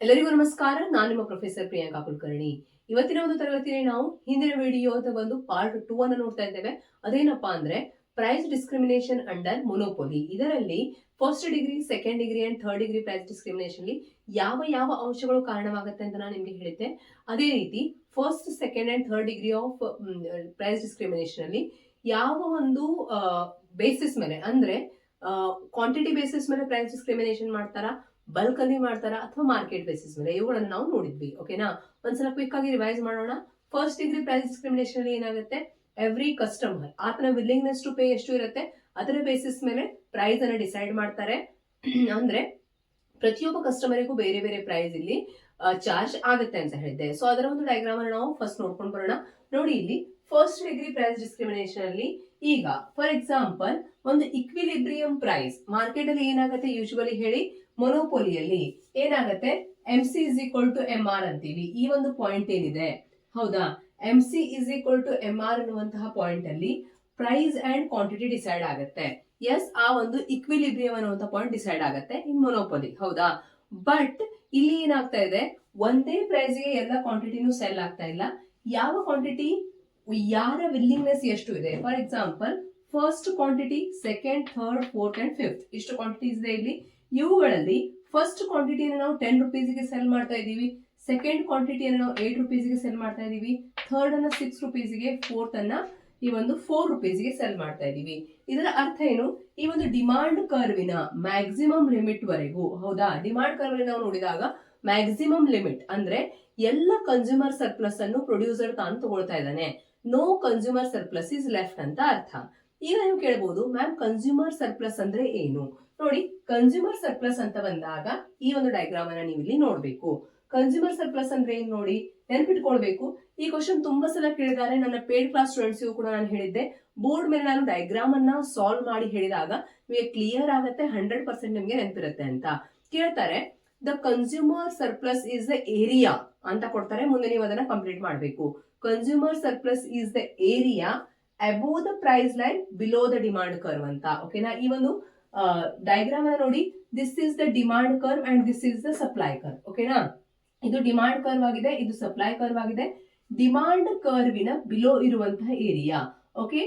ಎಲ್ಲರಿಗೂ ನಮಸ್ಕಾರ. ನಾನು ನಿಮ್ಮ ಪ್ರೊಫೆಸರ್ ಪ್ರಿಯಾಂಕಾ ಕುಲಕರ್ಣಿ. ಇವತ್ತಿನ ಒಂದು ತರಗತಿಯಲ್ಲಿ ನಾವು ಹಿಂದಿನ ವಿಡಿಯೋದ ಒಂದು ಪಾರ್ಟ್ 2 ಅನ್ನು ನೋಡ್ತಾ ಇದ್ದೇವೆ. ಅದೇನಪ್ಪಾ ಅಂದ್ರೆ ಪ್ರೈಸ್ ಡಿಸ್ಕ್ರಿಮಿನೇಷನ್ ಅಂಡರ್ ಮೊನೋಪೊಲಿ. ಇದರಲ್ಲಿ first degree, second degree and third degree price discrimination ಯಾವ ಯಾವ ಅಂಶಗಳು ಕಾರಣವಾಗುತ್ತೆ ಅಂತ ನಾನು ನಿಮ್ಗೆ ಹೇಳಿದ್ದೆ. ಅದೇ ರೀತಿ first, second and third degree of price discrimination ಅಲ್ಲಿ ಯಾವ ಒಂದು ಬೇಸಿಸ್ ಮೇಲೆ ಅಂದ್ರೆ ಕ್ವಾಂಟಿಟಿ ಬೇಸಿಸ್ ಮೇಲೆ ಪ್ರೈಸ್ ಡಿಸ್ಕ್ರಿಮಿನೇಷನ್ ಮಾಡ್ತಾರಾ, ಬಲ್ಕ್ ಅಲ್ಲಿ ಮಾಡ್ತಾರಾ ಅಥವಾ ಮಾರ್ಕೆಟ್ ಬೇಸಿಸ್ ಮೇಲೆ, ಇವುಗಳನ್ನು ನಾವು ನೋಡಿದ್ವಿ. ಓಕೆನಾ? ಒಂದ್ಸಲ ಕ್ವಿಕ್ ಆಗಿ ರಿವೈಸ್ ಮಾಡೋಣ. ಫಸ್ಟ್ ಡಿಗ್ರಿ ಪ್ರೈಸ್ ಡಿಸ್ಕ್ರಿಮಿನೇಷನ್ ಅಲ್ಲಿ ಏನಾಗುತ್ತೆ, ಎವ್ರಿ ಕಸ್ಟಮರ್ ಆತನ ವಿಲ್ಲಿಂಗ್ನೆಸ್ ಟು ಪೇ ಎಷ್ಟು ಇರುತ್ತೆ ಅದರ ಬೇಸಿಸ್ ಮೇಲೆ ಪ್ರೈಸ್ ಅನ್ನ ಡಿಸೈಡ್ ಮಾಡ್ತಾರೆ. ಅಂದ್ರೆ ಪ್ರತಿಯೊಬ್ಬ ಕಸ್ಟಮರಿಗೂ ಬೇರೆ ಬೇರೆ ಪ್ರೈಸ್ ಇಲ್ಲಿ ಚಾರ್ಜ್ ಆಗುತ್ತೆ ಅಂತ ಹೇಳಿದ್ದೆ. ಸೊ ಅದರ ಒಂದು ಡಯಾಗ್ರಾಮ್ ಅನ್ನು ನಾವು ಫಸ್ಟ್ ನೋಡ್ಕೊಂಡು ಬರೋಣ. ನೋಡಿ, ಇಲ್ಲಿ ಫಸ್ಟ್ ಡಿಗ್ರಿ ಪ್ರೈಸ್ ಡಿಸ್ಕ್ರಿಮಿನೇಷನ್ ಅಲ್ಲಿ ಈಗ ಫಾರ್ ಎಕ್ಸಾಂಪಲ್ ಒಂದು ಇಕ್ವಿಲಿಬ್ರಿಯಂ ಪ್ರೈಸ್ ಮಾರ್ಕೆಟ್ ಅಲ್ಲಿ ಏನಾಗುತ್ತೆ, ಯೂಶುವಲಿ ಹೇಳಿ ಮೊನೋಪೊಲಿಯಲ್ಲಿ ಏನಾಗುತ್ತೆ, M C is equal to M R ಅಂತೀವಿ. ಈ ಒಂದು ಪಾಯಿಂಟ್ ಏನಿದೆ, ಹೌದಾ, M C is equal to M R ಅನ್ನುವಂತಹ ಪಾಯಿಂಟ್ ಅಲ್ಲಿ ಪ್ರೈಸ್ ಅಂಡ್ ಕ್ವಾಂಟಿಟಿ ಡಿಸೈಡ್ ಆಗುತ್ತೆ. ಎಸ್, ಆ ಒಂದು ಇಕ್ವಿಲಿಬ್ರಿಯಂ ಅನ್ನುವಂತ ಪಾಯಿಂಟ್ ಡಿಸೈಡ್ ಆಗುತ್ತೆ ಇನ್ ಮೊನೋಪೊಲಿ, ಹೌದಾ. ಬಟ್ ಇಲ್ಲಿ ಏನಾಗ್ತಾ ಇದೆ, ಒಂದೇ ಪ್ರೈಸ್ ಗೆ ಎಲ್ಲ ಕ್ವಾಂಟಿಟಿನೂ ಸೆಲ್ ಆಗ್ತಾ ಇಲ್ಲ. ಯಾವ ಕ್ವಾಂಟಿಟಿ, ಯಾರ ವಿಲ್ಲಿಂಗ್ನೆಸ್ ಎಷ್ಟು ಇದೆ. For example first quantity, second, third, fourth and fifth ಇಷ್ಟು ಕ್ವಾಂಟಿಟೀಸ್ ಇದೆ ಇಲ್ಲಿ. ಇವುಗಳಲ್ಲಿ ಫಸ್ಟ್ ಕ್ವಾಂಟಿಟಿಯನ್ನು ನಾವು 10 ರುಪೀಸ್ಗೆ ಸೆಲ್ ಮಾಡ್ತಾ ಇದೀವಿ, ಸೆಕೆಂಡ್ ಕ್ವಾಂಟಿಟಿಯನ್ನು ನಾವು 8 ರುಪೀಸ್ಗೆ ಸೆಲ್ ಮಾಡ್ತಾ ಇದೀವಿ, ಥರ್ಡ್ ಅನ್ನ 6 ರುಪೀಸ್ಗೆ, ಫೋರ್ತ್ ಅನ್ನ ಈ ಒಂದು 4 ರುಪೀಸ್ಗೆ ಸೆಲ್ ಮಾಡ್ತಾ ಇದೀವಿ. ಇದರ ಅರ್ಥ ಏನು, ಈ ಒಂದು ಡಿಮಾಂಡ್ ಕರ್ವಿನ ಮ್ಯಾಕ್ಸಿಮಮ್ ಲಿಮಿಟ್ ವರೆಗೂ, ಹೌದಾ, ಡಿಮಾಂಡ್ ಕರ್ವ್ ನಾವು ನೋಡಿದಾಗ ಮ್ಯಾಕ್ಸಿಮಮ್ ಲಿಮಿಟ್ ಅಂದ್ರೆ ಎಲ್ಲ ಕನ್ಸ್ಯೂಮರ್ ಸರ್ಪ್ಲಸ್ ಅನ್ನು ಪ್ರೊಡ್ಯೂಸರ್ ತಾನು ತಗೊಳ್ತಾ ಇದ್ದಾನೆ. No consumer surplus is left ಅಂತ ಅರ್ಥ. ಈಗ ನೀವು ಕೇಳಬಹುದು, ಮ್ಯಾಮ್ ಕನ್ಸ್ಯೂಮರ್ ಸರ್ಪ್ಲಸ್ ಅಂದ್ರೆ ಏನು? ನೋಡಿ, ಕನ್ಸ್ಯೂಮರ್ ಸರ್ಪ್ಲಸ್ ಅಂತ ಬಂದಾಗ ಈ ಒಂದು ಡಯಾಗ್ರಾಮ್ ಅನ್ನ ನೀವು ಇಲ್ಲಿ ನೋಡ್ಬೇಕು. ಕನ್ಸ್ಯೂಮರ್ ಸರ್ಪ್ಲಸ್ ಅಂದ್ರೆ ಏನ್ ನೋಡಿ, ನೆನ್ಪಿಟ್ಕೊಳ್ಬೇಕು. ಈ ಕ್ವಶನ್ ತುಂಬಾ ಸಲ ಕೇಳಿದ್ದಾರೆ. ನನ್ನ ಪೇಡ್ ಕ್ಲಾಸ್ ಸ್ಟೂಡೆಂಟ್ಸ್ ಕೂಡ ನಾನು ಹೇಳಿದ್ದೆ, ಬೋರ್ಡ್ ಮೇಲೆ ನಾನು ಡಯಾಗ್ರಾಮ್ ಅನ್ನ ಸಾಲ್ವ್ ಮಾಡಿ ಹೇಳಿದಾಗ ನಿಮಗೆ ಕ್ಲಿಯರ್ ಆಗುತ್ತೆ, 100% ನಿಮ್ಗೆ ನೆನಪಿರುತ್ತೆ ಅಂತ. ಕೇಳ್ತಾರೆ, the consumer surplus is the area ಅಂತ ಕೊಡ್ತಾರೆ, ಮುಂದೆ ನೀವು ಅದನ್ನ ಕಂಪ್ಲೀಟ್ ಮಾಡಬೇಕು. Consumer surplus is the area above the price line below the demand curve ಅಂತ. ಓಕೆನಾ? ಈ ಒಂದು ಡಯಾಗ್ರಾಮ್ ಅನ್ನ ನೋಡಿ, this is the demand curve and this is the supply curve. ಓಕೆನಾ? ಇದು ಡಿಮಾಂಡ್ ಕರ್ವ್ ಆಗಿದೆ, ಇದು ಸಪ್ಲೈ ಕರ್ವ್ ಆಗಿದೆ. ಡಿಮಾಂಡ್ ಕರ್ವಿನ ಬಿಲೋ ಇರುವಂತಹ area, okay,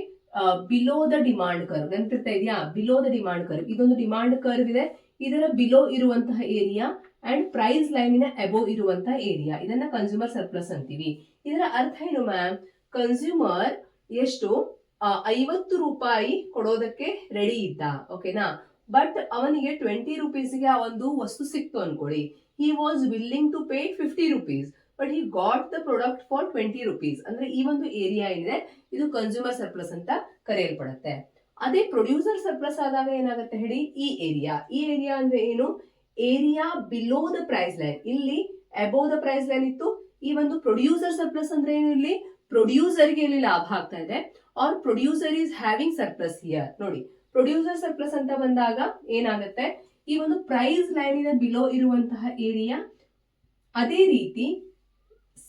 below the demand curve ನೆನಪಿರ್ತಾ ಇದೆಯಾ? ಬಿಲೋ ದ ಡಿಮಾಂಡ್ ಕರ್ವ್, ಇದೊಂದು ಡಿಮಾಂಡ್ ಕರ್ವ್ ಇದೆ, ಇದರ ಬಿಲೋ ಇರುವಂತಹ ಏರಿಯಾ ಅಂಡ್ ಪ್ರೈಸ್ ಲೈನಿನ ಅಬೋವ್ ಇರುವಂತಹ ಏರಿಯಾ, ಇದನ್ನ ಕನ್ಸ್ಯೂಮರ್ ಸರ್ಪ್ಲಸ್ ಅಂತೀವಿ. ಇದರ ಅರ್ಥ ಏನು ಮ್ಯಾಮ್, ಕನ್ಸ್ಯೂಮರ್ ಎಷ್ಟು 50 ರೂಪಾಯಿ ಕೊಡೋದಕ್ಕೆ ರೆಡಿ ಇದ್ದ, ಓಕೆನಾ, ಬಟ್ ಅವನಿಗೆ 20 ರುಪೀಸ್ಗೆ ಆ ಒಂದು ವಸ್ತು ಸಿಕ್ತು ಅನ್ಕೊಳ್ಳಿ. He was willing to pay 50 rupees but he got the product for 20 rupees. ಅಂದ್ರೆ ಈ ಒಂದು ಏರಿಯಾ ಏನಿದೆ ಇದು ಕನ್ಸ್ಯೂಮರ್ ಸರ್ಪ್ಲಸ್ ಅಂತ ಕರೆಯಲ್ಪಡುತ್ತೆ. ಅದೇ ಪ್ರೊಡ್ಯೂಸರ್ ಸರ್ಪ್ಲಸ್ ಆದಾಗ ಏನಾಗುತ್ತೆ ಹೇಳಿ, ಈ ಏರಿಯಾ ಅಂದ್ರೆ ಏನು, area below the price line. ಇಲ್ಲಿ ಅಬೋವ್ ದ ಪ್ರೈಸ್ ಲೈನ್ ಇತ್ತು. ಈ ಒಂದು ಪ್ರೊಡ್ಯೂಸರ್ ಸರ್ಪ್ಲಸ್ ಅಂದ್ರೆ ಏನು, ಇಲ್ಲಿ ಪ್ರೊಡ್ಯೂಸರ್ಗೆ ಇಲ್ಲಿ ಲಾಭ ಆಗ್ತಾ ಇದೆ, or producer is having surplus here. ನೋಡಿ, ಪ್ರೊಡ್ಯೂಸರ್ ಸರ್ಪ್ಲಸ್ ಅಂತ ಬಂದಾಗ ಏನಾಗುತ್ತೆ, ಈ ಒಂದು ಪ್ರೈಸ್ ಲೈನಿನ ಬಿಲೋ ಇರುವಂತಹ ಏರಿಯಾ, ಅದೇ ರೀತಿ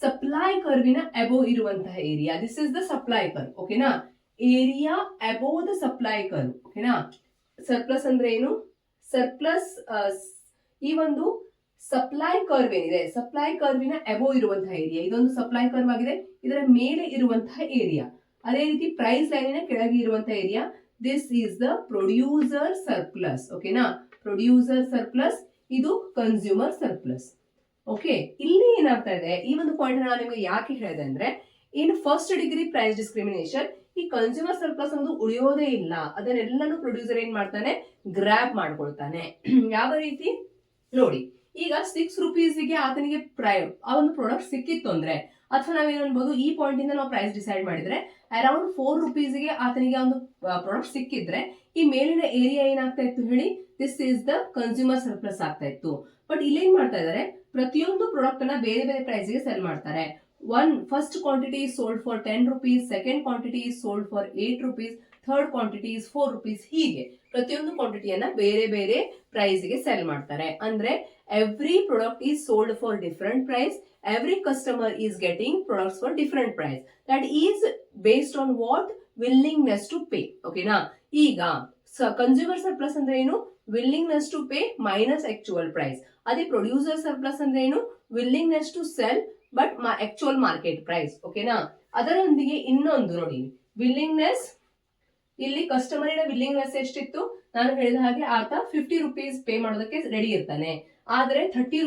ಸಪ್ಲೈ ಕರ್ವಿನ ಅಬೋವ್ ಇರುವಂತಹ area, this is the supply curve. ಓಕೆನಾ? Area above the supply curve. ಓಕೆನಾ? ಸರ್ಪ್ಲಸ್ ಅಂದ್ರೆ ಏನು, ಸರ್ಪ್ಲಸ್ ಈ ಒಂದು ಸಪ್ಲೈ ಕರ್ವ್ ಏನಿದೆ, ಸಪ್ಲೈ ಕರ್ವಿನ ಅಬೋವ್ ಇರುವಂತಹ ಏರಿಯಾ, ಇದೊಂದು ಸಪ್ಲೈ ಕರ್ವ್ ಆಗಿದೆ, ಇದರ ಮೇಲೆ ಇರುವಂತಹ ಏರಿಯಾ. ಅದೇ ರೀತಿ ಪ್ರೈಸ್ ಲೈನಿನ ಕೆಳಗೆ ಇರುವಂತಹ area, this is the producer surplus. ಓಕೆನಾ? ಪ್ರೊಡ್ಯೂಸರ್ ಸರ್ಪ್ಲಸ್, ಇದು ಕನ್ಸ್ಯೂಮರ್ ಸರ್ಪ್ಲಸ್. ಓಕೆ, ಇಲ್ಲಿ ಏನಾಗ್ತಾ ಇದೆ, ಈ ಒಂದು ಪಾಯಿಂಟ್ ನಾನು ನಿಮಗೆ ಯಾಕೆ ಹೇಳಿದೆ ಅಂದ್ರೆ, in first degree price discrimination ಈ ಕನ್ಸ್ಯೂಮರ್ ಸರ್ಪ್ಲಸ್ ಒಂದು ಉಳಿಯೋದೇ ಇಲ್ಲ, ಅದನ್ನೆಲ್ಲನೂ ಪ್ರೊಡ್ಯೂಸರ್ ಏನ್ ಮಾಡ್ತಾನೆ, ಗ್ರಾಬ್ ಮಾಡ್ಕೊಳ್ತಾನೆ. ಯಾವ ರೀತಿ ನೋಡಿ, ಈಗ 6 ರುಪೀಸ್ಗೆ ಆತನಿಗೆ ಆ ಒಂದು ಪ್ರಾಡಕ್ಟ್ ಸಿಕ್ಕಿತ್ತು ಅಂದ್ರೆ, ಅಥವಾ ನಾವೇನ್ ಅನ್ಬೋದು, ಈ ಪಾಯಿಂಟ್ ಇಂದ ನಾವು ಪ್ರೈಸ್ ಡಿಸೈಡ್ ಮಾಡಿದ್ರೆ ಅರೌಂಡ್ 4 ರುಪೀಸ್ಗೆ ಆತನಿಗೆ ಒಂದು ಪ್ರಾಡಕ್ಟ್ ಸಿಕ್ಕಿದ್ರೆ ಈ ಮೇಲಿನ ಏರಿಯಾ ಏನಾಗ್ತಾ ಇತ್ತು ಹೇಳಿ, this is the consumer surplus ಆಗ್ತಾ ಇತ್ತು. ಬಟ್ ಇಲ್ಲೇನ್ ಮಾಡ್ತಾ ಇದಾರೆ, ಪ್ರತಿಯೊಂದು ಪ್ರಾಡಕ್ಟ್ ಅನ್ನ ಬೇರೆ ಬೇರೆ ಪ್ರೈಸ್ ಗೆ ಸೆಲ್ ಮಾಡ್ತಾರೆ. First quantity is sold for 10 rupees, second quantity is sold for 8 rupees, third quantity is 4 rupees. ಹೀಗೆ ಪ್ರತಿಯೊಂದು ಕ್ವಾಂಟಿಟಿಯನ್ನ ಬೇರೆ ಬೇರೆ ಪ್ರೈಸ್ ಗೆ ಸೆಲ್ ಮಾಡ್ತಾರೆ. ಅಂದ್ರೆ every product is sold for different price, every customer is getting products for different price. That is based on what willingness to pay. ಓಕೆನಾ? ಈಗ consumer surplus ಅಂದ್ರೆ ಏನು, willingness to pay minus actual price. ಅದೇ producer surplus ಅಂದ್ರೆ ಏನು? Willingness to sell but actual market price. ಓಕೆನಾ? ಅದರೊಂದಿಗೆ ಇನ್ನೊಂದು ನೋಡಿ, ವಿಲ್ಲಿಂಗ್ನೆಸ್, ಇಲ್ಲಿ ಕಸ್ಟಮರಿನ ವಿಲ್ಲಿಂಗ್ನೆಸ್ ಎಷ್ಟಿತ್ತು? ನಾನು ಹೇಳಿದ ಹಾಗೆ ಆತ 50 rupees ಪೇ ಮಾಡೋದಕ್ಕೆ ರೆಡಿ ಇರ್ತಾನೆ. ಆದ್ರೆ 20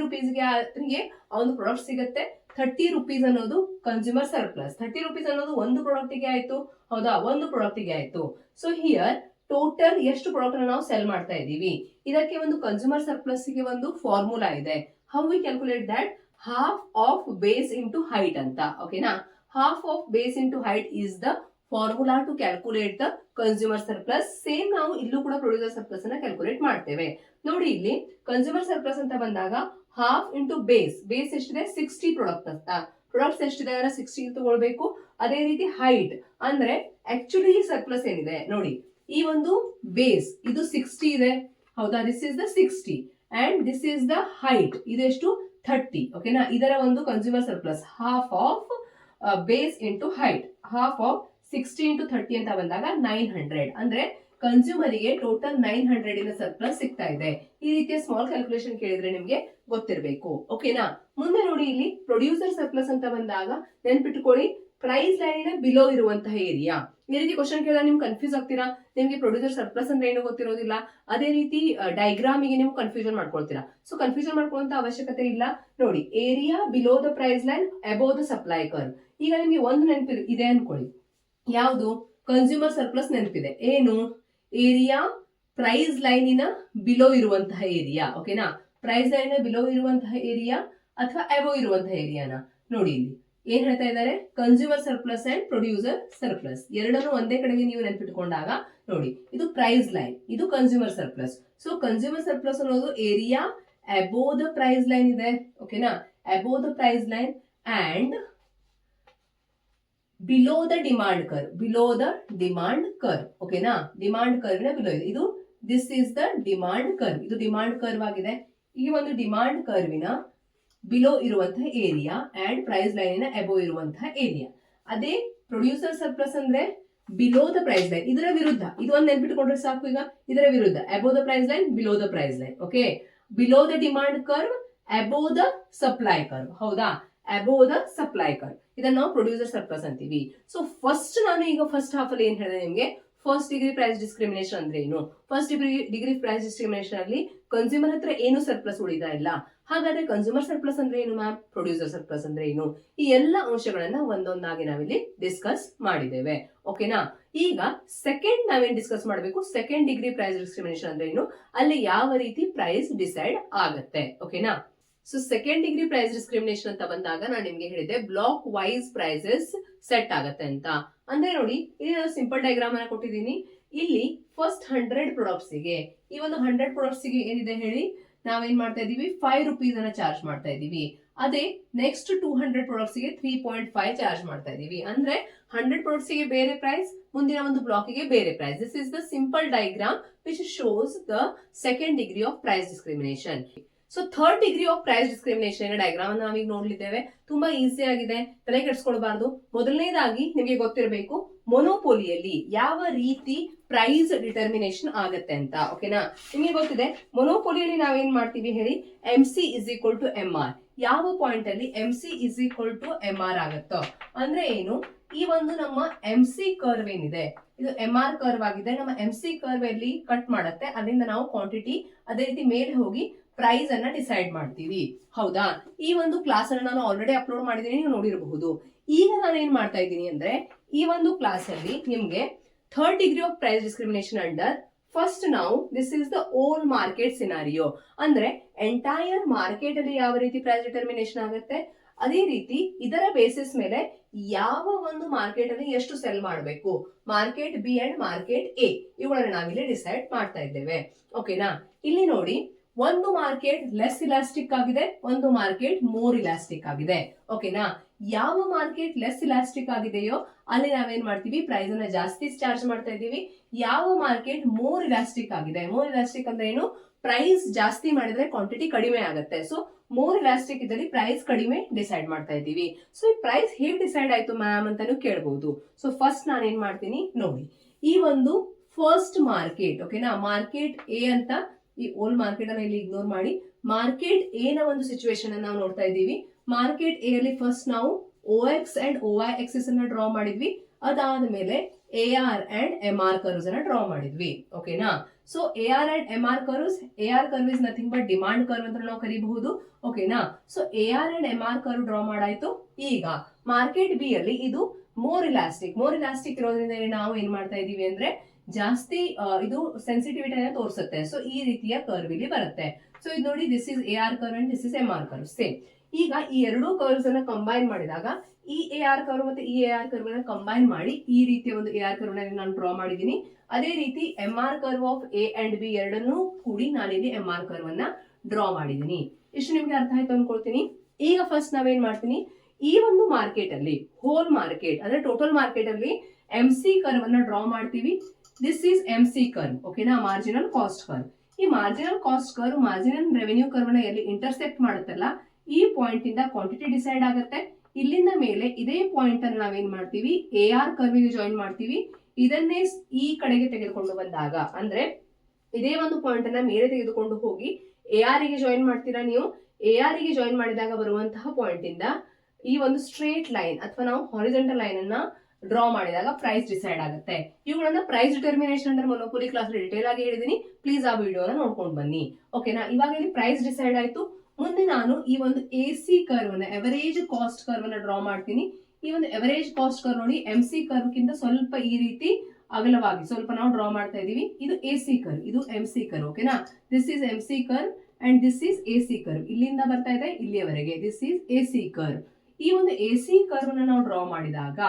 rupeesಗೆ ಆತನಿಗೆ ಆ ಒಂದು ಪ್ರಾಡಕ್ಟ್ ಸಿಗುತ್ತೆ. 30 rupees ಅನ್ನೋದು ಕನ್ಸ್ಯೂಮರ್ ಸರ್ಪ್ಲಸ್. 30 rupees ಅನ್ನೋದು ಒಂದು ಪ್ರಾಡಕ್ಟಿಗೆ ಆಯ್ತು, ಹೌದಾ? ಒಂದು ಪ್ರಾಡಕ್ಟಿಗೆ ಆಯ್ತು. ಸೊ ಹಿಯರ್ ಟೋಟಲ್ ಎಷ್ಟು ಪ್ರಾಡಕ್ಟ್ ನಾವು ಸೆಲ್ ಮಾಡ್ತಾ ಇದೀವಿ. ಇದಕ್ಕೆ ಒಂದು ಕನ್ಸ್ಯೂಮರ್ ಸರ್ಪ್ಲಸ್ ಗೆ ಒಂದು ಫಾರ್ಮುಲಾ ಇದೆ. How we calculate that? Half of base into height ಅಂತ. ಓಕೆನಾ? Half of base into height is the formula to calculate the consumer surplus. Same ನಾವು ಇಲ್ಲೂ ಕೂಡ ಪ್ರೊಡ್ಯೂಸರ್ ಸರ್ಪ್ಲಸ್ ಅನ್ನ ಕ್ಯಾಲ್ಕುಲೇಟ್ ಮಾಡ್ತೇವೆ. ನೋಡಿ, ಇಲ್ಲಿ ಕನ್ಸ್ಯೂಮರ್ ಸರ್ಪ್ಲಸ್ ಅಂತ ಬಂದಾಗ ಹಾಫ್ ಇಂಟು ಬೇಸ್. ಬೇಸ್ ಎಷ್ಟಿದೆ? 60 ಪ್ರಾಡಕ್ಟ್ ಅಂತ. ಪ್ರಾಡಕ್ಟ್ಸ್ ಎಷ್ಟಿದೆ? 60 ತಗೊಳ್ಬೇಕು. ಅದೇ ರೀತಿ ಹೈಟ್ ಅಂದ್ರೆ ಆಕ್ಚುಲಿ ಸರ್ಪ್ಲಸ್ ಏನಿದೆ ನೋಡಿ, ಈ ಒಂದು ಬೇಸ್ ಇದು 60 ಇದೆ, ಹೌದಾ? This is the 60 and this is the height, ಇದೆಷ್ಟು? 30. ಓಕೆನಾ? ಇದರ ಒಂದು consumer surplus half of base into height. Half of 60 into 30 ಅಂತ ಬಂದಾಗ 900. ಅಂದ್ರೆ ಕನ್ಸ್ಯೂಮರಿಗೆ ಟೋಟಲ್ 900 ಇನ ಸರ್ಪ್ಲಸ್ ಸಿಗ್ತಾ ಇದೆ. ಈ ರೀತಿಯ ಸ್ಮಾಲ್ ಕ್ಯಾಲ್ಕುಲೇಷನ್ ಕೇಳಿದ್ರೆ ನಿಮ್ಗೆ ಗೊತ್ತಿರಬೇಕು. ಓಕೆನಾ? ಮುಂದೆ ನೋಡಿ, ಇಲ್ಲಿ ಪ್ರೊಡ್ಯೂಸರ್ ಸರ್ಪ್ಲಸ್ ಅಂತ ಬಂದಾಗ ನೆನ್ಪಿಟ್ಕೊಳ್ಳಿ, ಪ್ರೈಸ್ ಲೈನ್ ಬಿಲೋ ಇರುವಂತಹ ಏರಿಯಾ. ಈ ರೀತಿ ಕ್ವಶನ್ ಕೇಳಿದ್ರೆ ನಿಮ್ಗೆ ಕನ್ಫ್ಯೂಸ್ ಆಗ್ತೀರಾ. ನಿಮ್ಗೆ ಪ್ರೊಡ್ಯೂಸರ್ ಸರ್ಪ್ಲಸ್ ಅಂದ್ರೆ ಏನು ಗೊತ್ತಿರೋದಿಲ್ಲ. ಅದೇ ರೀತಿ ಡೈಗ್ರಾಮಿಗೆ ನೀವು ಕನ್ಫ್ಯೂಷನ್ ಮಾಡ್ಕೊಳ್ತೀರಾ. ಸೊ ಕನ್ಫ್ಯೂಷನ್ ಮಾಡ್ಕೊಳ್ಳುವಂತ ಅವಶ್ಯಕತೆ ಇಲ್ಲ. ನೋಡಿ, area below the price line above the supply curve. ಈಗ ನಿಮ್ಗೆ ಒಂದು ನೆನಪು ಇದೆ ಅನ್ಕೊಳ್ಳಿ. ಯಾವುದು? ಕನ್ಸ್ಯೂಮರ್ ಸರ್ಪ್ಲಸ್ ನೆನಪಿದೆ. ಏನು? ಏರಿಯಾ ಪ್ರೈಸ್ ಲೈನಿನ ಬಿಲೋ ಇರುವಂತಹ ಏರಿಯಾ. ಓಕೆನಾ? ಪ್ರೈಸ್ ಲೈನ್ ಬಿಲೋ ಇರುವಂತಹ ಏರಿಯಾ ಅಥವಾ ಅಬೋವ್ ಇರುವಂತಹ ಏರಿಯಾನ ನೋಡಿ. ಇಲ್ಲಿ ಏನ್ ಹೇಳ್ತಾ ಇದ್ದಾರೆ? Consumer surplus and producer surplus ಎರಡನ್ನು ಒಂದೇ ಕಡೆಗೆ ನೀವು ನೆನಪಿಟ್ಕೊಂಡಾಗ ನೋಡಿ, ಇದು ಪ್ರೈಸ್ ಲೈನ್, ಇದು consumer surplus. So consumer surplus ಅನ್ನೋದು area above the price line ಇದೆ. ಓಕೆನಾ? Above the price line and below the demand curve. Below the demand curve. ಓಕೆನಾ? ಡಿಮಾಂಡ್ ಕರ್ವ್ ನ ಬಿಲೋ ಇದೆ. ಇದು this is the demand curve. ಇದು demand curve ಆಗಿದೆ. ಈ ಒಂದು ಡಿಮಾಂಡ್ ಕರ್ವಿನ ಬಿಲೋ ಇರುವಂತಹ area and price line above ಇರುವಂತಹ ಏರಿಯಾ. ಅದೇ ಪ್ರೊಡ್ಯೂಸರ್ ಸರ್ಪ್ಲಸ್ ಅಂದ್ರೆ ಬಿಲೋ ದ ಪ್ರೈಸ್ ಲೈನ್, ಇದರ ವಿರುದ್ಧ. ಇದು ಒಂದು ನೆನ್ಪಿಟ್ಕೊಂಡ್ರೆ ಸಾಕು. ಈಗ ಇದರ ವಿರುದ್ಧ above the price line, below the price line. Okay? Below the demand curve, above the supply curve. ಹೌದಾ? Above the supply curve. ಇದನ್ನ ನಾವು ಪ್ರೊಡ್ಯೂಸರ್ ಸರ್ಪ್ಲಸ್ ಅಂತೀವಿ. ಸೊ ಫಸ್ಟ್ ನಾನು ಈಗ ಫಸ್ಟ್ ಹಾಫ್ ಅಲ್ಲಿ ಏನ್ ಹೇಳಿದೆ ನಿಮ್ಗೆ, ಫಸ್ಟ್ ಡಿಗ್ರಿ ಪ್ರೈಸ್ ಡಿಸ್ಕ್ರಿಮಿನೇಷನ್ ಅಂದ್ರೆ ಏನು. ಫಸ್ಟ್ ಡಿಗ್ರಿ ಪ್ರೈಸ್ ಡಿಸ್ಕ್ರಿಮಿನೇಷನ್ ಅಲ್ಲಿ ಕನ್ಸ್ಯೂಮರ್ ಹತ್ರ ಏನು ಸರ್ಪ್ಲಸ್ ಉಳಿತಾ ಇಲ್ಲ. ಹಾಗಾದ್ರೆ ಕನ್ಸ್ಯೂಮರ್ ಸರ್ಪ್ಲಸ್ ಅಂದ್ರೆ ಏನು ಮ್ಯಾಮ್? ಪ್ರೊಡ್ಯೂಸರ್ ಸರ್ಪ್ಲಸ್ ಅಂದ್ರೆ ಏನು? ಈ ಎಲ್ಲ ಅಂಶಗಳನ್ನ ಒಂದೊಂದಾಗಿ ನಾವಿಲ್ಲಿ ಡಿಸ್ಕಸ್ ಮಾಡಿದ್ದೇವೆ. ಓಕೆನಾ? ಈಗ ಸೆಕೆಂಡ್ ನಾವೇನ್ ಡಿಸ್ಕಸ್ ಮಾಡಬೇಕು, ಸೆಕೆಂಡ್ ಡಿಗ್ರಿ ಪ್ರೈಸ್ ಡಿಸ್ಕ್ರಿಮಿನೇಷನ್ ಅಂದ್ರೆ ಏನು, ಅಲ್ಲಿ ಯಾವ ರೀತಿ ಪ್ರೈಸ್ ಡಿಸೈಡ್ ಆಗತ್ತೆ. ಓಕೆನಾ? So second degree price discrimination ಅಂತ ಬಂದಾಗ ನಾನು ನಿಮ್ಗೆ ಹೇಳಿದೆ ಬ್ಲಾಕ್ ವೈಸ್ ಪ್ರೈಸಸ್ ಸೆಟ್ ಆಗತ್ತೆ ಅಂತ. ಅಂದ್ರೆ ನೋಡಿ, ಇಲ್ಲಿ ನಾನು ಸಿಂಪಲ್ ಡಯಾಗ್ರಾಮ್ ಅನ್ನ ಕೊಟ್ಟಿದ್ದೀನಿ. ಇಲ್ಲಿ ಫಸ್ಟ್ 100 ಪ್ರಾಡಕ್ಟ್ಸ್ ಗೆ, ಈ ಒಂದು 100 ಪ್ರಾಡಕ್ಟ್ಸ್ ಗೆ ಏನಿದೆ ಹೇಳಿ, ನಾವೇನ್ ಮಾಡ್ತಾ ಇದೀವಿ? 5 rupees ಅನ್ನ ಚಾರ್ಜ್ ಮಾಡ್ತಾ ಇದೀವಿ. ಅದೇ ನೆಕ್ಸ್ಟ್ 200 ಪ್ರಾಡಕ್ಟ್ಸ್ ಗೆ 3.5 ಚಾರ್ಜ್ ಮಾಡ್ತಾ ಇದೀವಿ. ಅಂದ್ರೆ 100 ಪ್ರಾಡಕ್ಟ್ಸ್ ಗೆ ಬೇರೆ ಪ್ರೈಸ್, ಮುಂದಿನ ಒಂದು ಬ್ಲಾಕ್ ಗೆ ಬೇರೆ price. This is the simple diagram which shows the second degree of price discrimination. So third degree of price discrimination diagram ನಾವೀಗ ನೋಡ್ಲಿದ್ದೇವೆ. ತುಂಬಾ ಈಸಿ ಆಗಿದೆ, ತಲೆ ಕೆಡಿಸ್ಕೊಳ್ಬಾರ್ದು. ಮೊದಲನೇದಾಗಿ ನಿಮಗೆ ಗೊತ್ತಿರಬೇಕು, ಮೊನೋಪೋಲಿಯಲ್ಲಿ ಯಾವ ರೀತಿ ಪ್ರೈಸ್ ಡಿಟರ್ಮಿನೇಷನ್ ಆಗತ್ತೆ ಅಂತ. ಓಕೆನಾ? ನಿಮಗೆ ಗೊತ್ತಿದೆ, ಮೊನೋಪೋಲಿಯಲ್ಲಿ ನಾವೇನ್ ಮಾಡ್ತೀವಿ ಹೇಳಿ, MC is equal to MR. ಯಾವ ಪಾಯಿಂಟ್ ಅಲ್ಲಿ MC is equal to MR ಆಗತ್ತೋ ಅಂದ್ರೆ ಏನು? ಈ ಒಂದು ನಮ್ಮ MC ಕರ್ವ್ ಏನಿದೆ, ಇದು MR ಕರ್ವ್ ಆಗಿದೆ. ನಮ್ಮ MC ಕರ್ವ್ ಅಲ್ಲಿ ಕಟ್ ಮಾಡುತ್ತೆ, ಅದರಿಂದ ನಾವು ಕ್ವಾಂಟಿಟಿ, ಅದೇ ರೀತಿ ಮೇಲೆ ಹೋಗಿ ಪ್ರೈಸ್ ಅನ್ನ ಡಿಸೈಡ್ ಮಾಡ್ತೀವಿ. ಹೌದಾ? ಈ ಒಂದು ಕ್ಲಾಸ್ ಅನ್ನ ನಾನು ಆಲ್ರೆಡಿ ಅಪ್ಲೋಡ್ ಮಾಡಿದ್ದೀನಿ, ನೀವು ನೋಡಿರಬಹುದು. ಈಗ ನಾನು ಏನ್ ಮಾಡ್ತಾ ಇದ್ದೀನಿ ಅಂದ್ರೆ, ಈ ಒಂದು ಕ್ಲಾಸ್ ಅಲ್ಲಿ ನಿಮ್ಗೆ third degree of price discrimination under first ನಾವು this is the whole market scenario. ಅಂದ್ರೆ ಎಂಟೈರ್ ಮಾರ್ಕೆಟ್ ಅಲ್ಲಿ ಯಾವ ರೀತಿ ಪ್ರೈಸ್ ಡಿಟರ್ಮಿನೇಷನ್ ಆಗುತ್ತೆ, ಅದೇ ರೀತಿ ಇದರ ಬೇಸಿಸ್ ಮೇಲೆ ಯಾವ ಒಂದು ಮಾರ್ಕೆಟ್ ಅಲ್ಲಿ ಎಷ್ಟು ಸೆಲ್ ಮಾಡಬೇಕು, market B and market A, ಇವುಗಳನ್ನ ನಾವಿಲ್ಲಿ ಡಿಸೈಡ್ ಮಾಡ್ತಾ ಇದ್ದೇವೆ. ಓಕೆನಾ? ಇಲ್ಲಿ ನೋಡಿ, ಒಂದು ಮಾರ್ಕೆಟ್ ಲೆಸ್ ಇಲಾಸ್ಟಿಕ್ ಆಗಿದೆ, ಒಂದು ಮಾರ್ಕೆಟ್ ಮೋರ್ ಇಲಾಸ್ಟಿಕ್ ಆಗಿದೆ. ಓಕೆನಾ? ಯಾವ ಮಾರ್ಕೆಟ್ ಲೆಸ್ ಇಲಾಸ್ಟಿಕ್ ಆಗಿದೆಯೋ ಅಲ್ಲಿ ನಾವೇನ್ ಮಾಡ್ತೀವಿ, ಪ್ರೈಸ್ ಅನ್ನ ಜಾಸ್ತಿ ಚಾರ್ಜ್ ಮಾಡ್ತಾ ಇದೀವಿ. ಯಾವ ಮಾರ್ಕೆಟ್ ಮೋರ್ ಇಲಾಸ್ಟಿಕ್ ಆಗಿದೆ, ಮೋರ್ ಇಲಾಸ್ಟಿಕ್ ಅಂದ್ರೆ ಏನು, ಪ್ರೈಸ್ ಜಾಸ್ತಿ ಮಾಡಿದ್ರೆ ಕ್ವಾಂಟಿಟಿ ಕಡಿಮೆ ಆಗುತ್ತೆ. ಸೊ ಮೋರ್ ಇಲಾಸ್ಟಿಕ್ ಇದ್ದಲ್ಲಿ ಪ್ರೈಸ್ ಕಡಿಮೆ ಡಿಸೈಡ್ ಮಾಡ್ತಾ ಇದ್ದೀವಿ. ಸೊ ಈ ಪ್ರೈಸ್ ಹೇಗೆ ಡಿಸೈಡ್ ಆಯ್ತು ಮ್ಯಾಮ್ ಅಂತಾನು ಕೇಳಬಹುದು. ಸೊ ಫಸ್ಟ್ ನಾನು ಏನ್ ಮಾಡ್ತೀನಿ ನೋಡಿ, ಈ ಒಂದು ಫಸ್ಟ್ ಮಾರ್ಕೆಟ್, ಓಕೆನಾ, ಮಾರ್ಕೆಟ್ ಎ ಅಂತ ಈ ಓಲ್ಡ್ ಮಾರ್ಕೆಟ್ ಅನ್ನ ಇಲ್ಲಿ ಇಗ್ನೋರ್ ಮಾಡಿ ಮಾರ್ಕೆಟ್ ಎ ನ ಒಂದು ಸಿಚುವೇಶನ್ ನಾವು ನೋಡ್ತಾ ಇದ್ದೀವಿ. ಮಾರ್ಕೆಟ್ ಎ ಅಲ್ಲಿ ಫಸ್ಟ್ ನಾವು OX ಅಂಡ್ OY ಎಕ್ಸಿಸ್ ಅನ್ನ ಡ್ರಾ ಮಾಡಿದ್ವಿ. ಅದಾದ್ಮೇಲೆ AR ಅಂಡ್ MR ಕರ್ವ್ಸ್ ಅನ್ನ ಡ್ರಾ ಮಾಡಿದ್ವಿ. ಓಕೆನಾ, so AR and MR curves, AR curve is nothing but demand curve ಅಂತ ನಾವು ಕರಿಬಹುದು. ಓಕೆನಾ, so AR and MR curve draw ಮಾಡಾಯ್ತು. ಈಗ ಮಾರ್ಕೆಟ್ ಬಿ ಅಲ್ಲಿ ಇದು ಮೋರ್ ಇಲಾಸ್ಟಿಕ್ ಇರೋದ್ರಿಂದ ನಾವು ಏನ್ ಮಾಡ್ತಾ ಇದೀವಿ ಅಂದ್ರೆ ಜಾಸ್ತಿ ಇದು ಸೆನ್ಸಿಟಿವಿಟಿನ ತೋರಿಸುತ್ತೆ. ಸೊ ಈ ರೀತಿಯ ಕರ್ವ್ ಇಲ್ಲಿ ಬರುತ್ತೆ. ಸೊ ಇದು ನೋಡಿ, this is AR curve and this is MR curve same. ಈಗ ಈ ಎರಡೂ ಕರ್ವ್ಸ್ ಅನ್ನ ಕಂಬೈನ್ ಮಾಡಿದಾಗ ಈ AR ಕರ್ವ್ ಮತ್ತೆ ಈ AR ಕರ್ವ್ ಅನ್ನ ಕಂಬೈನ್ ಮಾಡಿ ಈ ರೀತಿಯ ಒಂದು AR ಕರ್ವ್ ನಾನು ಡ್ರಾ ಮಾಡಿದೀನಿ. ಅದೇ ರೀತಿ MR curve of A and B ಎರಡನ್ನೂ ಕೂಡಿ ನಾನಿಲ್ಲಿ MR ಕರ್ವ್ ಅನ್ನ ಡ್ರಾ ಮಾಡಿದೀನಿ. ಇಷ್ಟು ನಿಮ್ಗೆ ಅರ್ಥ ಆಯ್ತು ಅನ್ಕೊಳ್ತೀನಿ. ಈಗ ಫಸ್ಟ್ ನಾವೇನ್ ಮಾಡ್ತೀನಿ, ಈ ಒಂದು ಮಾರ್ಕೆಟ್ ಅಲ್ಲಿ ಹೋಲ್ ಮಾರ್ಕೆಟ್ ಅಂದ್ರೆ ಟೋಟಲ್ ಮಾರ್ಕೆಟ್ ಅಲ್ಲಿ MC ಕರ್ವ್ ಅನ್ನ ಡ್ರಾ ಮಾಡ್ತೀವಿ. ದಿಸ್ ಈಸ್ MC ಕರ್ವ್, ಓಕೆನಾ, ಮಾರ್ಜಿನಲ್ ಕಾಸ್ಟ್ ಕರ್ವ್. ಈ marginal cost curve marginal revenue curve ನ ಎಲ್ಲಿ ಇಂಟರ್ಸೆಕ್ಟ್ ಮಾಡುತ್ತಲ್ಲ ಈ ಪಾಯಿಂಟ್ ಇಂದ ಕ್ವಾಂಟಿಟಿ ಡಿಸೈಡ್ ಆಗುತ್ತೆ. ಇಲ್ಲಿಂದ ಮೇಲೆ ಇದೇ ಪಾಯಿಂಟ್ ಅನ್ನು ನಾವೇನ್ ಮಾಡ್ತೀವಿ, AR ಕರ್ವ್ ಗೆ ಜಾಯಿನ್ ಮಾಡ್ತೀವಿ. ಇದನ್ನೇ ಈ ಕಡೆಗೆ ತೆಗೆದುಕೊಂಡು ಬಂದಾಗ ಅಂದ್ರೆ ಇದೇ ಒಂದು ಪಾಯಿಂಟ್ ಅನ್ನ ಮೇಲೆ ತೆಗೆದುಕೊಂಡು ಹೋಗಿ AR ಗೆ ಜಾಯಿನ್ ಮಾಡ್ತೀರಾ ನೀವು. AR ಗೆ ಜಾಯಿನ್ ಮಾಡಿದಾಗ ಬರುವಂತಹ ಪಾಯಿಂಟ್ ಇಂದ ಈ ಒಂದು ಸ್ಟ್ರೇಟ್ ಲೈನ್ ಅಥವಾ ನಾವು ಹಾರಿಜಾಂಟಲ್ ಲೈನ್ ಅನ್ನ ಡ್ರಾ ಮಾಡಿದಾಗ ಪ್ರೈಸ್ ಡಿಸೈಡ್ ಆಗುತ್ತೆ. ಇವುಗಳನ್ನ price determination under monopoly class detail ಆಗಿ ಹೇಳಿದೀನಿ. ಪ್ಲೀಸ್ ಆ ವಿಡಿಯೋನ ನೋಡ್ಕೊಂಡು ಬನ್ನಿ. ಓಕೆನಾ, ಇವಾಗ ಇಲ್ಲಿ ಪ್ರೈಸ್ ಡಿಸೈಡ್ ಆಯ್ತು. ಮುಂದೆ ನಾನು ಈ ಒಂದು AC ಕರ್ವ್ ನ ಎವರೇಜ್ ಕಾಸ್ಟ್ ಕರ್ವ್ ಅನ್ನ ಡ್ರಾ ಮಾಡ್ತೀನಿ. ಈ ಒಂದು ಎವರೇಜ್ ಕಾಸ್ಟ್ ಕರ್ವ್ ನೋಡಿ MC ಕರ್ವ್ ಗಿಂತ ಸ್ವಲ್ಪ ಈ ರೀತಿ ಅಗಲವಾಗಿ ಸ್ವಲ್ಪ ನಾವು ಡ್ರಾ ಮಾಡ್ತಾ ಇದೀವಿ. ಇದು AC ಕರ್ವ್, ಇದು MC ಕರ್ವ್. ಓಕೆನಾ, this is MC curve and this is AC curve. ಇಲ್ಲಿಂದ ಬರ್ತಾ ಇದೆ ಇಲ್ಲಿಯವರೆಗೆ, ದಿಸ್ ಇಸ್ AC ಕರ್ವ್. ಈ ಒಂದು AC ಕರ್ವ್ ನ ನಾವು ಡ್ರಾ ಮಾಡಿದಾಗ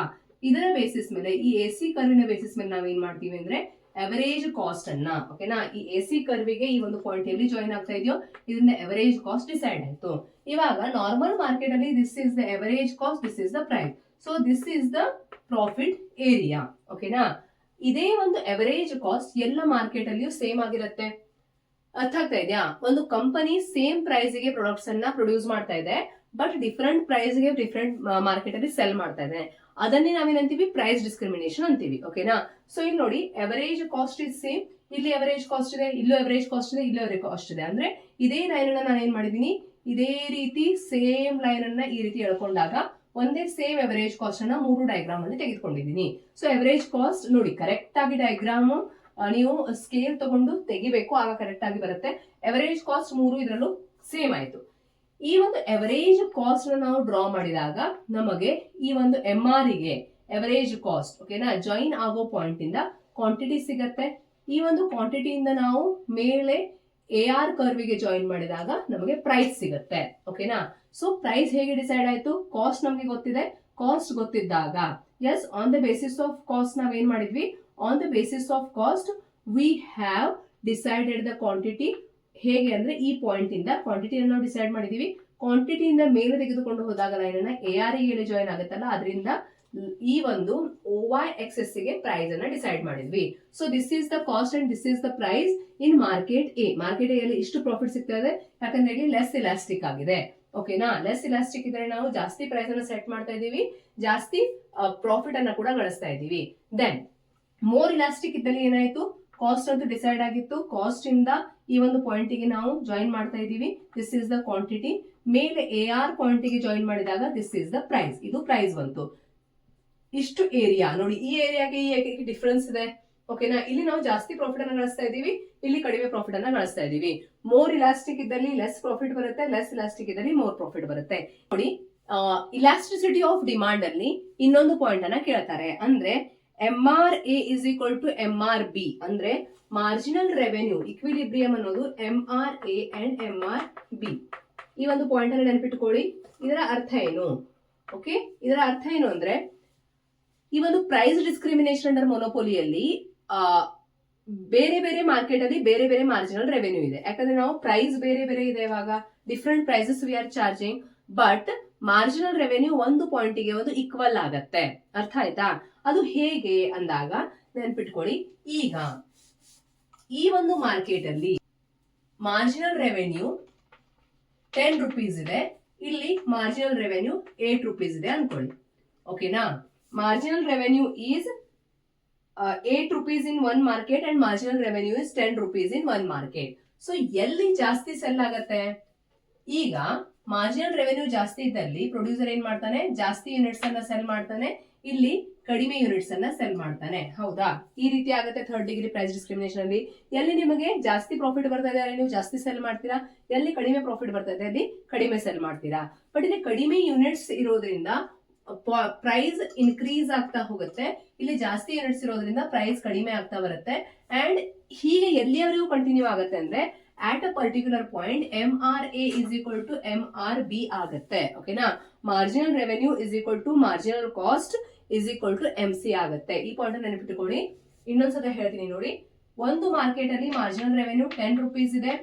ಇದರ ಬೇಸಿಸ್ ಮೇಲೆ ಈ AC ಕರ್ವಿನ ಬೇಸಿಸ್ ಮೇಲೆ ನಾವೇನ್ ಮಾಡ್ತೀವಿ ಅಂದ್ರೆ ಎವರೇಜ್ ಕಾಸ್ಟ್ ಅನ್ನ, ಓಕೆನಾ, ಈ AC ಕರ್ವಿಗೆ ಈ ಒಂದು ಪಾಯಿಂಟ್ ಎಲ್ಲಿ ಜಾಯಿನ್ ಆಗ್ತಾ ಇದೆಯೋ ಇದರಿಂದ ಎವರೇಜ್ ಕಾಸ್ಟ್ ಡಿಸೈಡ್ ಆಯ್ತು. ಇವಾಗ ನಾರ್ಮಲ್ ಮಾರ್ಕೆಟ್ ಅಲ್ಲಿ this is the average cost, this is the price. So this is the profit area. ಓಕೆನಾ, ಇದೇ ಒಂದು ಎವರೇಜ್ ಕಾಸ್ಟ್ ಎಲ್ಲ ಮಾರ್ಕೆಟ್ ಅಲ್ಲಿಯೂ ಸೇಮ್ ಆಗಿರುತ್ತೆ. ಅರ್ಥ ಆಗ್ತಾ ಇದೆಯಾ? ಒಂದು ಕಂಪನಿ ಸೇಮ್ ಪ್ರೈಸ್ ಗೆ ಪ್ರಾಡಕ್ಟ್ಸ್ ಅನ್ನ ಪ್ರೊಡ್ಯೂಸ್ ಮಾಡ್ತಾ ಇದೆ, ಬಟ್ ಡಿಫರೆಂಟ್ ಪ್ರೈಸ್ ಗೆ ಡಿಫರೆಂಟ್ ಮಾರ್ಕೆಟ್ ಅಲ್ಲಿ ಸೆಲ್ ಮಾಡ್ತಾ ಇದೆ. ಅದನ್ನೇ ನಾವೇನಂತೀವಿ, ಪ್ರೈಸ್ ಡಿಸ್ಕ್ರಿಮಿನೇಷನ್ ಅಂತೀವಿ. ಓಕೆನಾ, ಸೊ ಇಲ್ಲಿ ನೋಡಿ ಎವರೇಜ್ ಕಾಸ್ಟ್ ಇಸ್ ಸೇಮ್. ಇಲ್ಲಿ ಎವರೇಜ್ ಕಾಸ್ಟ್ ಇದೆ, ಇಲ್ಲೂ ಎವರೇಜ್ ಕಾಸ್ಟ್ ಇದೆ, ಇಲ್ಲೂ ಎವರೇಜ್ ಕಾಸ್ಟ್ ಇದೆ. ಅಂದ್ರೆ ಇದೇ ಲೈನ್ ಅನ್ನ ನಾನು ಏನ್ ಮಾಡಿದೀನಿ, ಇದೇ ರೀತಿ ಸೇಮ್ ಲೈನ್ ಅನ್ನ ಈ ರೀತಿ ಎಳ್ಕೊಂಡಾಗ ಒಂದೇ ಸೇಮ್ ಎವರೇಜ್ ಕಾಸ್ಟ್ ಅನ್ನ 3 ಡಯಾಗ್ರಾಮ್ ಅಲ್ಲಿ ತೆಗೆದುಕೊಂಡಿದ್ದೀನಿ. ಸೊ ಎವರೇಜ್ ಕಾಸ್ಟ್ ನೋಡಿ ಕರೆಕ್ಟ್ ಆಗಿ ಡಯಾಗ್ರಾಮ್ ನೀವು ಸ್ಕೇಲ್ ತಗೊಂಡು ತೆಗಿಬೇಕು, ಆಗ ಕರೆಕ್ಟ್ ಆಗಿ ಬರುತ್ತೆ. ಎವರೇಜ್ ಕಾಸ್ಟ್ 3 ಇದರಲ್ಲೂ ಸೇಮ್ ಆಯ್ತು. ಈ ಒಂದು ಎವರೇಜ್ ಕಾಸ್ಟ್ ನಾವು ಡ್ರಾ ಮಾಡಿದಾಗ ನಮಗೆ ಈ ಒಂದು MR ಗೆ ಎವರೇಜ್ ಕಾಸ್ಟ್, ಓಕೆನಾ, ಜಾಯಿನ್ ಆಗೋ ಪಾಯಿಂಟ್ ಇಂದ ಕ್ವಾಂಟಿಟಿ ಸಿಗತ್ತೆ. ಈ ಒಂದು ಕ್ವಾಂಟಿಟಿಯಿಂದ ನಾವು ಮೇಲೆ AR ಕರ್ವಿಗೆ ಜಾಯಿನ್ ಮಾಡಿದಾಗ ನಮಗೆ ಪ್ರೈಸ್ ಸಿಗತ್ತೆ. ಓಕೆನಾ, ಸೊ ಪ್ರೈಸ್ ಹೇಗೆ ಡಿಸೈಡ್ ಆಯ್ತು, ಕಾಸ್ಟ್ ನಮಗೆ ಗೊತ್ತಿದೆ. ಕಾಸ್ಟ್ ಗೊತ್ತಿದ್ದಾಗ yes, on the basis of cost ನಾವೇನ್ ಮಾಡಿದ್ವಿ, on the basis of cost we have decided the quantity. ಹೇಗೆ ಅಂದ್ರೆ ಈ ಪಾಯಿಂಟ್ ಇಂದ ಕ್ವಾಂಟಿಟಿಯನ್ನು ನಾವು ಡಿಸೈಡ್ ಮಾಡಿದೀವಿ. ಕ್ವಾಂಟಿಟಿಯಿಂದ ಮೇಲೆ ತೆಗೆದುಕೊಂಡು ಹೋದಾಗ ಲೈನ್ ಅನ್ನ AR ಗೆ ಜಾಯಿನ್ ಆಗುತ್ತಲ್ಲ, ಅದರಿಂದ ಈ ಒಂದು OY ಎಕ್ಸೆಸ್ ಗೆ ಪ್ರೈಸ್ ಅನ್ನ ಡಿಸೈಡ್ ಮಾಡಿದ್ವಿ. So this is the cost and this is the price in market A. Market A ಅಲ್ಲಿ ಇಷ್ಟು ಪ್ರಾಫಿಟ್ ಸಿಗ್ತಾ ಇದೆ, ಯಾಕಂದ್ರೆ ಇಲ್ಲಿ ಲೆಸ್ ಇಲಾಸ್ಟಿಕ್ ಆಗಿದೆ. ಓಕೆನಾ, ಲೆಸ್ ಇಲಾಸ್ಟಿಕ್ ಇದ್ರೆ ನಾವು ಜಾಸ್ತಿ ಪ್ರೈಸ್ ಅನ್ನ ಸೆಟ್ ಮಾಡ್ತಾ ಇದೀವಿ, ಜಾಸ್ತಿ ಪ್ರಾಫಿಟ್ ಅನ್ನ ಕೂಡ ಗಳಿಸ್ತಾ ಇದೀವಿ. ದೆನ್ ಮೋರ್ ಇಲಾಸ್ಟಿಕ್ ಇದ್ದಲ್ಲಿ ಏನಾಯ್ತು, ಕಾಸ್ಟ್ ಅಂತೂ ಡಿಸೈಡ್ ಆಗಿತ್ತು. ಕಾಸ್ಟ್ ಇಂದ ಈ ಒಂದು ಪಾಯಿಂಟ್ ಗೆ ನಾವು ಜಾಯಿನ್ ಮಾಡ್ತಾ ಇದೀವಿ. This is the quantity. ಮೇಲೆ AR ಪಾಯಿಂಟ್ ಗೆ ಜಾಯಿನ್ ಮಾಡಿದಾಗ ದಿಸ್ ಇಸ್ ದ ಪ್ರೈಸ್. ಇದು ಪ್ರೈಸ್ ಬಂತು. ಇಷ್ಟು ಏರಿಯಾ ನೋಡಿ, ಈ ಏರಿಯಾಗೆ ಈ ಏರಿಯಾಗೆ ಡಿಫರೆನ್ಸ್ ಇದೆ. ಓಕೆನಾ, ಇಲ್ಲಿ ನಾವು ಜಾಸ್ತಿ ಪ್ರಾಫಿಟ್ ಅನ್ನ ಗಳಿಸ್ತಾ ಇದೀವಿ, ಇಲ್ಲಿ ಕಡಿಮೆ ಪ್ರಾಫಿಟ್ ಅನ್ನ ಗಳಿಸ್ತಾ ಇದೀವಿ. ಮೋರ್ ಇಲಾಸ್ಟಿಕ್ ಇದ್ದಲ್ಲಿ ಲೆಸ್ ಪ್ರಾಫಿಟ್ ಬರುತ್ತೆ, ಲೆಸ್ ಇಲಾಸ್ಟಿಕ್ ಇದ್ದಲ್ಲಿ ಮೋರ್ ಪ್ರಾಫಿಟ್ ಬರುತ್ತೆ. ನೋಡಿ, ಇಲಾಸ್ಟಿಸಿಟಿ ಆಫ್ ಡಿಮಾಂಡ್ ಅಲ್ಲಿ ಇನ್ನೊಂದು ಪಾಯಿಂಟ್ ಅನ್ನ ಕೇಳ್ತಾರೆ. ಅಂದ್ರೆ MRA is equal to MRB ಅಂದ್ರೆ ಮಾರ್ಜಿನಲ್ ರೆವೆನ್ಯೂ ಇಕ್ವಿಲಿಬ್ರಿಯಂ ಅನ್ನೋದು MRA ಅಂಡ್ MRB. ಈ ಒಂದು ಪಾಯಿಂಟ್ ಅನ್ನು ನೆನಪಿಟ್ಟುಕೊಳ್ಳಿ. ಇದರ ಅರ್ಥ ಏನು? ಓಕೆ, ಇದರ ಅರ್ಥ ಏನು ಅಂದ್ರೆ ಈ ಒಂದು ಪ್ರೈಸ್ ಡಿಸ್ಕ್ರಿಮಿನೇಷನ್ ಅಂಡರ್ ಮೊನೋಪೊಲಿಯಲ್ಲಿ ಬೇರೆ ಬೇರೆ ಮಾರ್ಕೆಟ್ ಅಲ್ಲಿ ಬೇರೆ ಬೇರೆ ಮಾರ್ಜಿನಲ್ ರೆವೆನ್ಯೂ ಇದೆ. ಯಾಕಂದ್ರೆ ನಾವು ಪ್ರೈಸ್ ಬೇರೆ ಬೇರೆ ಇದೆ, ಇವಾಗ different prices we are charging, but marginal revenue ಒಂದು ಪಾಯಿಂಟಿಗೆ ಒಂದು ಈಕ್ವಲ್ ಆಗತ್ತೆ. ಅರ್ಥ ಆಯ್ತಾ? ಅದು ಹೇಗೆ ಅಂದಾಗ ನೆನ್ಪಿಟ್ಕೊಳ್ಳಿ. ಈಗ ಈ ಒಂದು ಮಾರ್ಕೆಟ್ ಅಲ್ಲಿ ಮಾರ್ಜಿನಲ್ ರೆವೆನ್ಯೂ 10 ರೂಪೀಸ್ ಇದೆ, ಇಲ್ಲಿ ಮಾರ್ಜಿನಲ್ ರೆವೆನ್ಯೂ 8 ರೂಪೀಸ್ ಇದೆ ಅನ್ಕೊಳ್ಳಿ. ಓಕೆನಾ, marginal revenue is 8 rupees in one market and marginal revenue is 10 rupees in one market. So ಎಲ್ಲಿ ಜಾಸ್ತಿ ಸೆಲ್ ಆಗತ್ತೆ? ಈಗ ಮಾರ್ಜಿನಲ್ ರೆವೆನ್ಯೂ ಜಾಸ್ತಿ ಇದ್ದಲ್ಲಿ ಪ್ರೊಡ್ಯೂಸರ್ ಏನ್ ಮಾಡ್ತಾನೆ, ಜಾಸ್ತಿ ಯೂನಿಟ್ಸ್ ಅನ್ನ ಸೆಲ್ ಮಾಡ್ತಾನೆ, ಇಲ್ಲಿ ಕಡಿಮೆ ಯೂನಿಟ್ಸ್ ಅನ್ನ ಸೆಲ್ ಮಾಡ್ತಾನೆ. ಹೌದಾ? ಈ ರೀತಿ ಆಗುತ್ತೆ ಥರ್ಡ್ ಡಿಗ್ರಿ ಪ್ರೈಸ್ ಡಿಸ್ಕ್ರಿಮಿನೇಷನ್ ಅಲ್ಲಿ. ಎಲ್ಲಿ ನಿಮಗೆ ಜಾಸ್ತಿ ಪ್ರಾಫಿಟ್ ಬರ್ತಾ ಇದೆ ಅಲ್ಲಿ ನೀವು ಜಾಸ್ತಿ ಸೆಲ್ ಮಾಡ್ತೀರಾ, ಎಲ್ಲಿ ಕಡಿಮೆ ಪ್ರಾಫಿಟ್ ಬರ್ತಾ ಇದೆ ಅಲ್ಲಿ ಕಡಿಮೆ ಸೆಲ್ ಮಾಡ್ತೀರಾ. ಬಟ್ ಇಲ್ಲಿ ಕಡಿಮೆ ಯೂನಿಟ್ಸ್ ಇರೋದ್ರಿಂದ ಪ್ರೈಸ್ ಇನ್ಕ್ರೀಸ್ ಆಗ್ತಾ ಹೋಗುತ್ತೆ, ಇಲ್ಲಿ ಜಾಸ್ತಿ ಯೂನಿಟ್ಸ್ ಇರೋದ್ರಿಂದ ಪ್ರೈಸ್ ಕಡಿಮೆ ಆಗ್ತಾ ಬರುತ್ತೆ. ಅಂಡ್ ಹೀಗೆ ಎಲ್ಲಿಯವರೆಗೂ ಕಂಟಿನ್ಯೂ ಆಗುತ್ತೆ ಅಂದ್ರೆ at a particular point MRA is equal to MRB ಆಗುತ್ತೆ. ಓಕೆನಾ? Marginal revenue is equal to marginal cost is equal to MC ಆಗುತ್ತೆ. ಈ ಪಾಯಿಂಟ್ ನೆನಪಿಟ್ಟುಕೊಳ್ಳಿ. ಇನ್ನೊಂದ್ಸಲ ಹೇಳ್ತೀನಿ ನೋಡಿ. ಒಂದು ಮಾರ್ಕೆಟ್ ಅಲ್ಲಿ ಮಾರ್ಜಿನಲ್ ರೆವೆನ್ಯೂ 10 rupees ಇದೆ,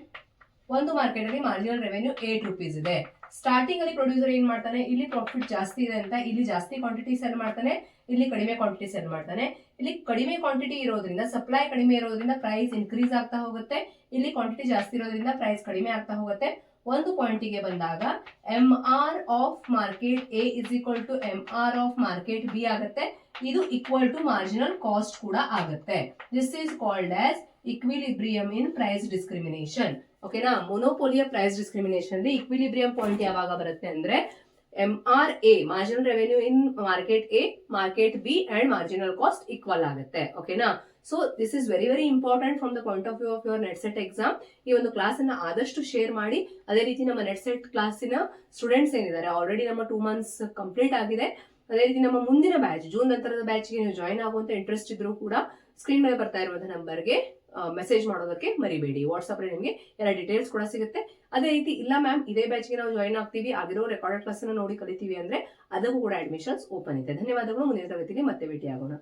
ಒಂದು ಮಾರ್ಕೆಟ್ ಅಲ್ಲಿ ಮಾರ್ಜಿನಲ್ ರೆವೆನ್ಯೂ 8 rupees ಇದೆ. ಸ್ಟಾರ್ಟಿಂಗ್ ಅಲ್ಲಿ ಪ್ರೊಡ್ಯೂಸರ್ ಏನ್ ಮಾಡ್ತಾನೆ, ಇಲ್ಲಿ ಪ್ರಾಫಿಟ್ ಜಾಸ್ತಿ ಇದೆ ಅಂತ ಇಲ್ಲಿ ಜಾಸ್ತಿ ಕ್ವಾಂಟಿಟಿ ಸೆಲ್ ಮಾಡ್ತಾನೆ, ಇಲ್ಲಿ ಕಡಿಮೆ ಕ್ವಾಂಟಿಟಿ ಸೆಲ್ ಮಾಡ್ತಾನೆ. ಇಲ್ಲಿ ಕಡಿಮೆ ಕ್ವಾಂಟಿಟಿ ಇರೋದ್ರಿಂದ, ಸಪ್ಲೈ ಕಡಿಮೆ ಇರೋದ್ರಿಂದ ಪ್ರೈಸ್ ಇನ್ಕ್ರೀಸ್ ಆಗ್ತಾ ಹೋಗುತ್ತೆ, ಇಲ್ಲಿ ಕ್ವಾಂಟಿಟಿ ಜಾಸ್ತಿ ಇರೋದ್ರಿಂದ ಪ್ರೈಸ್ ಕಡಿಮೆ ಆಗ್ತಾ ಹೋಗುತ್ತೆ. ಒಂದು ಪಾಯಿಂಟಿಗೆ ಬಂದಾಗ MR of market A is equal to MR of market B ಆಗುತ್ತೆ. ಇದು ಈಕ್ವಲ್ ಟು ಮಾರ್ಜಿನಲ್ ಕಾಸ್ಟ್ ಕೂಡ ಆಗುತ್ತೆ. This is called as equilibrium in price discrimination. ಓಕೆನಾ? ಮೊನೋಪೋಲಿಯ ಪ್ರೈಸ್ ಡಿಸ್ಕ್ರಿಮಿನೇಷನ್ ಅಲ್ಲಿ ಇಕ್ವಿಲಿಬ್ರಿಯಂ ಪಾಯಿಂಟ್ ಯಾವಾಗ ಬರುತ್ತೆ ಅಂದ್ರೆ MRA marginal revenue in market A, market B and marginal cost equal ಆಗುತ್ತೆ. ಓಕೆನಾ? So this is very very important from the point of view of your NET SET exam. ಈ ಒಂದು class ಅನ್ನ ಆದಷ್ಟು share ಮಾಡಿ. ಅದೇ ರೀತಿ ನಮ್ಮ ನೆಟ್ ಸೆಟ್ ಕ್ಲಾಸಿನ ಸ್ಟೂಡೆಂಟ್ಸ್ ಏನಿದ್ದಾರೆ, ಆಲ್ರೆಡಿ ನಮ್ಮ 2 months ಕಂಪ್ಲೀಟ್ ಆಗಿದೆ. ಅದೇ ರೀತಿ ನಮ್ಮ ಮುಂದಿನ ಬ್ಯಾಚ್, ಜೂನ್ ನಂತರದ ಬ್ಯಾಚ್ಗೆ ನೀವು ಜಾಯ್ನ್ ಆಗುವಂತ ಇಂಟ್ರೆಸ್ಟ್ ಇದ್ರೂ ಕೂಡ ಸ್ಕ್ರೀನ್ ಮೇಲೆ ಬರ್ತಾ ಇರುವಂತಹ ನಂಬರ್ಗೆ ಮೆಸೇಜ್ ಮಾಡೋದಕ್ಕೆ ಮರಿಬೇಡಿ. ವಾಟ್ಸ್ಆಪ್ ಅಲ್ಲಿ ನಿಮಗೆ ಎಲ್ಲ ಡೀಟೇಲ್ಸ್ ಕೂಡ ಸಿಗುತ್ತೆ. ಅದೇ ರೀತಿ ಇಲ್ಲ ಮ್ಯಾಮ್ ಇದೇ ಬ್ಯಾಚ್ಗೆ ನಾವು ಜಾಯ್ನ್ ಆಗ್ತೀವಿ, ಆಗಿರೋ ರೆಕಾರ್ಡೆಡ್ ಕ್ಲಾಸ್ ಅನ್ನು ನೋಡಿ ಕಲಿತೀವಿ ಅಂದ್ರೆ ಅದಕ್ಕೂ ಕೂಡ ಅಡ್ಮಿಷನ್ಸ್ ಓಪನ್ ಇದೆ. ಧನ್ಯವಾದಗಳು. ಮುಂದಿನ ತರಗತಿಯಲ್ಲಿ ಮತ್ತೆ ಭೇಟಿ ಆಗೋಣ.